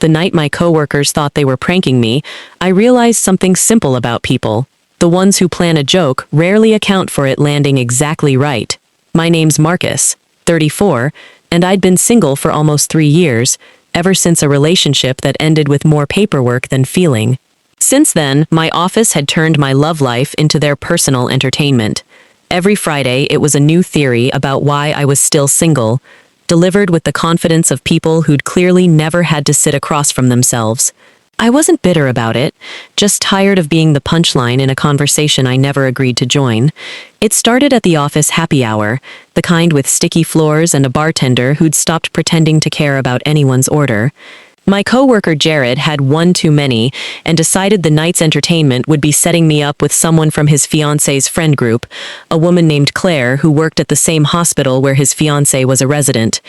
the night my coworkers thought they were pranking me, I realized something simple about people. The ones who plan a joke rarely account for it landing exactly right. My name's Marcus, 34, and I'd been single for almost 3 years, ever since a relationship that ended with more paperwork than feeling. Since then, my office had turned my love life into their personal entertainment. Every Friday, it was a new theory about why I was still single, delivered with the confidence of people who'd clearly never had to sit across from themselves. I wasn't bitter about it, just tired of being the punchline in a conversation I never agreed to join. It started at the office happy hour, the kind with sticky floors and a bartender who'd stopped pretending to care about anyone's order. My coworker Jared had one too many and decided the night's entertainment would be setting me up with someone from his fiancé's friend group, a woman named Claire who worked at the same hospital where his fiancé was a resident.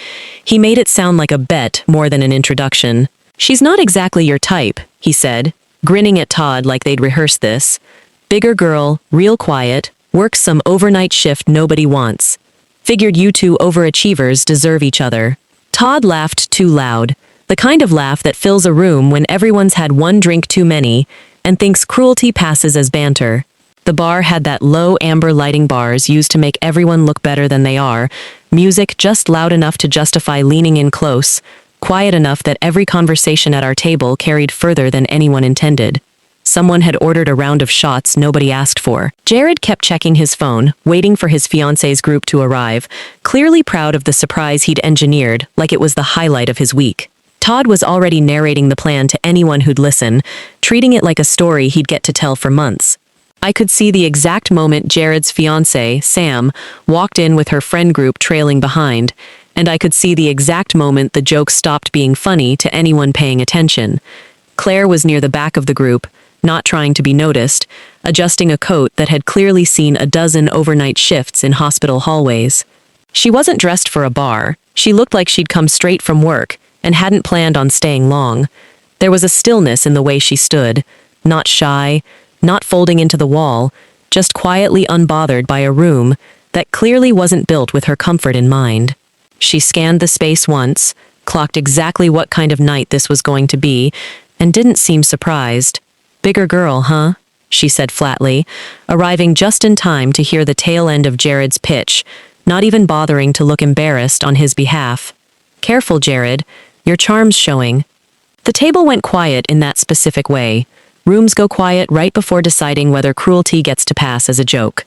He made it sound like a bet more than an introduction. "She's not exactly your type," he said, grinning at Todd like they'd rehearsed this. "Bigger girl, real quiet, works some overnight shift nobody wants. Figured you two overachievers deserve each other." Todd laughed too loud, the kind of laugh that fills a room when everyone's had one drink too many and thinks cruelty passes as banter. The bar had that low amber lighting bars used to make everyone look better than they are, music just loud enough to justify leaning in close, quiet enough that every conversation at our table carried further than anyone intended. Someone had ordered a round of shots nobody asked for. Jared kept checking his phone, waiting for his fiancé's group to arrive, clearly proud of the surprise he'd engineered, like it was the highlight of his week. Todd was already narrating the plan to anyone who'd listen, treating it like a story he'd get to tell for months. I could see the exact moment Jared's fiancée, Sam, walked in with her friend group trailing behind, and I could see the exact moment the joke stopped being funny to anyone paying attention. Claire was near the back of the group, not trying to be noticed, adjusting a coat that had clearly seen a dozen overnight shifts in hospital hallways. She wasn't dressed for a bar. She looked like she'd come straight from work and hadn't planned on staying long. There was a stillness in the way she stood, not shy, not folding into the wall, just quietly unbothered by a room that clearly wasn't built with her comfort in mind. She scanned the space once, clocked exactly what kind of night this was going to be, and didn't seem surprised. "Bigger girl, huh?" she said flatly, arriving just in time to hear the tail end of Jared's pitch, not even bothering to look embarrassed on his behalf. "Careful, Jared. Your charm's showing." The table went quiet in that specific way. Rooms go quiet right before deciding whether cruelty gets to pass as a joke.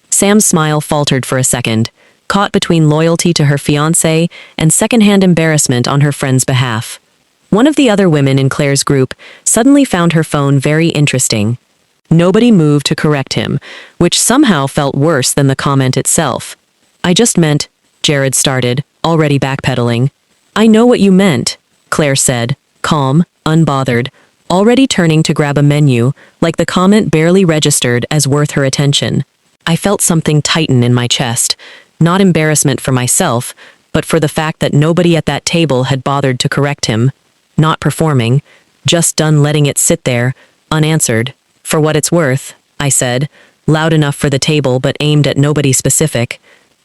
Sam's smile faltered for a second, caught between loyalty to her fiancé and secondhand embarrassment on her friend's behalf. One of the other women in Claire's group suddenly found her phone very interesting. Nobody moved to correct him, which somehow felt worse than the comment itself. "I just meant," Jared started, already backpedaling. "I know what you meant," Claire said, calm, unbothered, already turning to grab a menu, like the comment barely registered as worth her attention. I felt something tighten in my chest, not embarrassment for myself, but for the fact that nobody at that table had bothered to correct him, not performing, just done letting it sit there, unanswered. "For what it's worth," I said, loud enough for the table but aimed at nobody specific.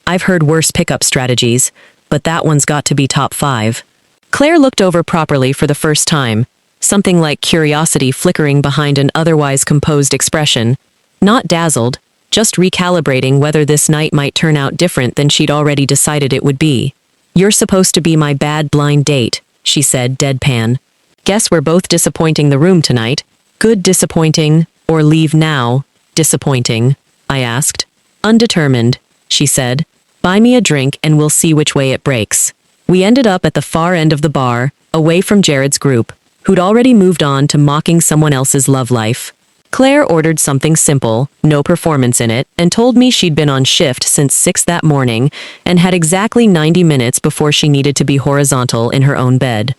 "I've heard worse pickup strategies, but that one's got to be top 5. Claire looked over properly for the first time, something like curiosity flickering behind an otherwise composed expression. Not dazzled, just recalibrating whether this night might turn out different than she'd already decided it would be. "You're supposed to be my bad blind date," she said, deadpan. "Guess we're both disappointing the room tonight." "Good disappointing, or leave now, disappointing?" I asked. "Undetermined," she said. "Buy me a drink and we'll see which way it breaks." We ended up at the far end of the bar, away from Jared's group, who'd already moved on to mocking someone else's love life. Claire ordered something simple, no performance in it, and told me she'd been on shift since 6 that morning and had exactly 90 minutes before she needed to be horizontal in her own bed.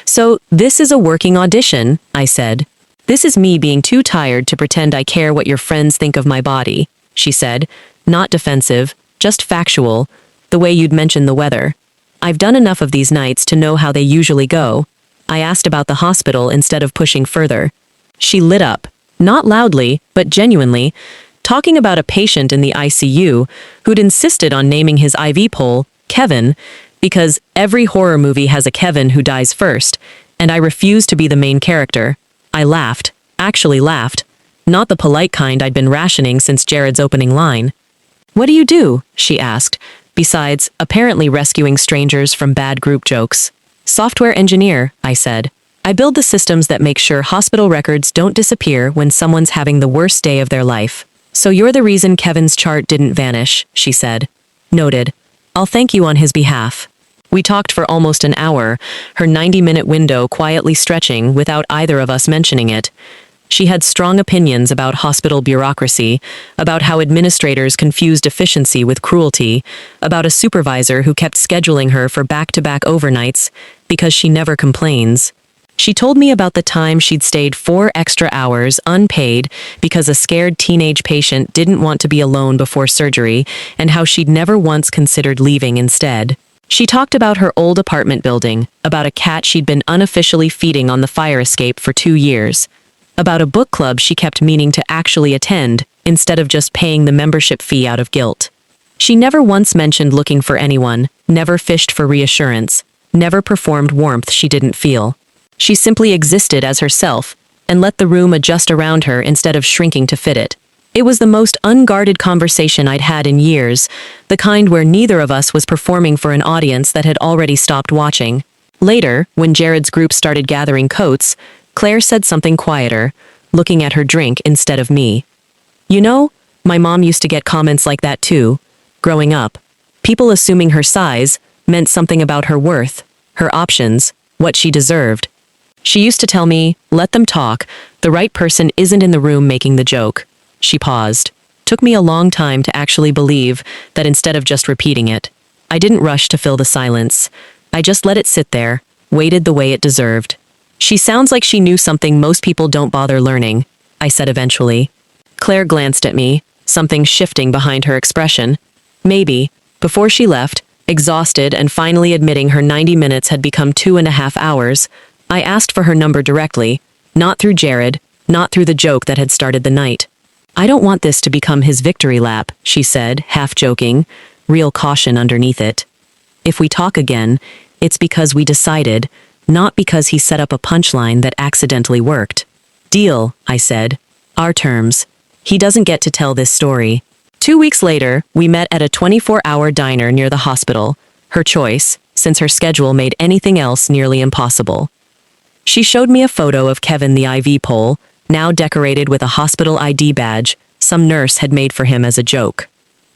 "So, this is a working audition," I said. "This is me being too tired to pretend I care what your friends think of my body," she said, not defensive, just factual, the way you'd mention the weather. "I've done enough of these nights to know how they usually go." I asked about the hospital instead of pushing further. She lit up, not loudly, but genuinely, talking about a patient in the ICU who'd insisted on naming his IV pole Kevin, because every horror movie has a Kevin who dies first, and I refused to be the main character. I laughed, actually laughed, not the polite kind I'd been rationing since Jared's opening line. "What do you do?" she asked, besides apparently rescuing strangers from bad group jokes. "Software engineer," I said. "I build the systems that make sure hospital records don't disappear when someone's having the worst day of their life." "So you're the reason Kevin's chart didn't vanish," she said. "Noted. I'll thank you on his behalf." We talked for almost an hour, her 90-minute window quietly stretching without either of us mentioning it. She had strong opinions about hospital bureaucracy, about how administrators confused efficiency with cruelty, about a supervisor who kept scheduling her for back-to-back overnights because she never complains. She told me about the time she'd stayed 4 extra hours unpaid because a scared teenage patient didn't want to be alone before surgery, and how she'd never once considered leaving instead. She talked about her old apartment building, about a cat she'd been unofficially feeding on the fire escape for 2 years, about a book club she kept meaning to actually attend instead of just paying the membership fee out of guilt. She never once mentioned looking for anyone, never fished for reassurance, never performed warmth she didn't feel. She simply existed as herself and let the room adjust around her instead of shrinking to fit it. It was the most unguarded conversation I'd had in years, the kind where neither of us was performing for an audience that had already stopped watching. Later, when Jared's group started gathering coats, Claire said something quieter, looking at her drink instead of me. "You know, my mom used to get comments like that too, growing up. People assuming her size meant something about her worth, her options, what she deserved. She used to tell me, 'Let them talk, the right person isn't in the room making the joke.'" She paused. Took me a long time to actually believe that instead of just repeating it. I didn't rush to fill the silence. I just let it sit there, waited the way it deserved. "She sounds like she knew something most people don't bother learning," I said eventually. Claire glanced at me, something shifting behind her expression. "Maybe." Before she left, exhausted and finally admitting her 90 minutes had become 2.5 hours, I asked for her number directly, not through Jared, not through the joke that had started the night. "I don't want this to become his victory lap," she said, half joking, real caution underneath it. "If we talk again, it's because we decided, not because he set up a punchline that accidentally worked." "Deal," I said. "Our terms. He doesn't get to tell this story." 2 weeks later, we met at a 24-hour diner near the hospital, her choice, since her schedule made anything else nearly impossible. She showed me a photo of Kevin the IV pole, now decorated with a hospital ID badge some nurse had made for him as a joke.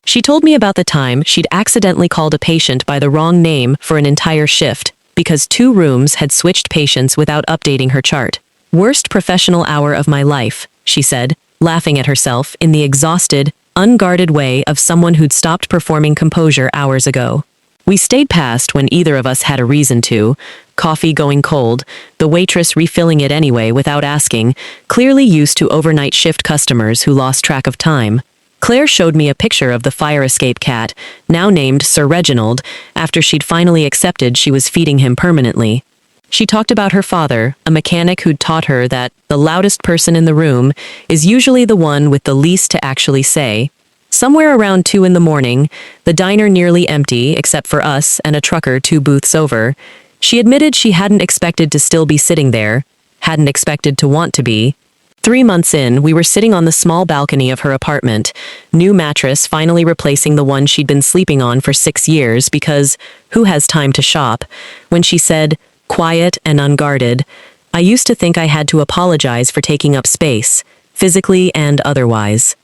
She told me about the time she'd accidentally called a patient by the wrong name for an entire shift, because 2 rooms had switched patients without updating her chart. "Worst professional hour of my life," she said, laughing at herself in the exhausted, unguarded way of someone who'd stopped performing composure hours ago. We stayed past when either of us had a reason to, coffee going cold, the waitress refilling it anyway without asking, clearly used to overnight shift customers who lost track of time. Claire showed me a picture of the fire escape cat, now named Sir Reginald, after she'd finally accepted she was feeding him permanently. She talked about her father, a mechanic who'd taught her that the loudest person in the room is usually the one with the least to actually say. Somewhere around 2 in the morning, the diner nearly empty except for us and a trucker 2 booths over, she admitted she hadn't expected to still be sitting there, hadn't expected to want to be. 3 months in, we were sitting on the small balcony of her apartment, new mattress finally replacing the one she'd been sleeping on for 6 years because who has time to shop, when she said, quiet and unguarded, "I used to think I had to apologize for taking up space, physically and otherwise."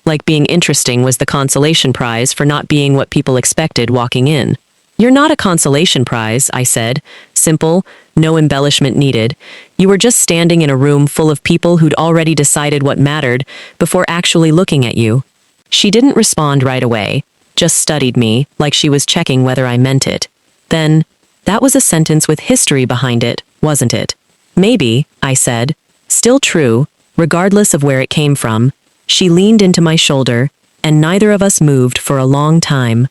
Like being interesting was the consolation prize for not being what people expected walking in. "You're not a consolation prize," I said. Simple, no embellishment needed. You were just standing in a room full of people who'd already decided what mattered before actually looking at you. She didn't respond right away, just studied me like she was checking whether I meant it. Then, "That was a sentence with history behind it, wasn't it?" "Maybe," I said. Still true, regardless of where it came from. She leaned into my shoulder, and neither of us moved for a long time.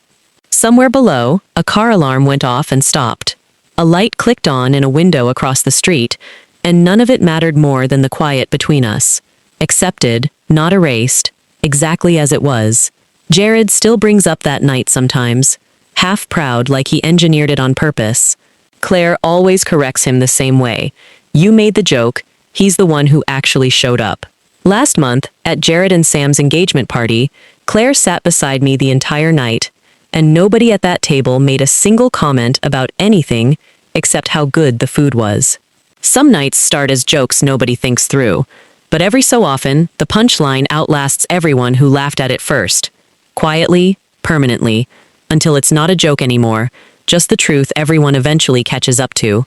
Somewhere below, a car alarm went off and stopped. A light clicked on in a window across the street, and none of it mattered more than the quiet between us. Accepted, not erased, exactly as it was. Jared still brings up that night sometimes, half proud like he engineered it on purpose. Claire always corrects him the same way. You made the joke, he's the one who actually showed up. Last month, at Jared and Sam's engagement party, Claire sat beside me the entire night, and nobody at that table made a single comment about anything except how good the food was. Some nights start as jokes nobody thinks through, but every so often, the punchline outlasts everyone who laughed at it first. Quietly, permanently, until it's not a joke anymore, just the truth everyone eventually catches up to.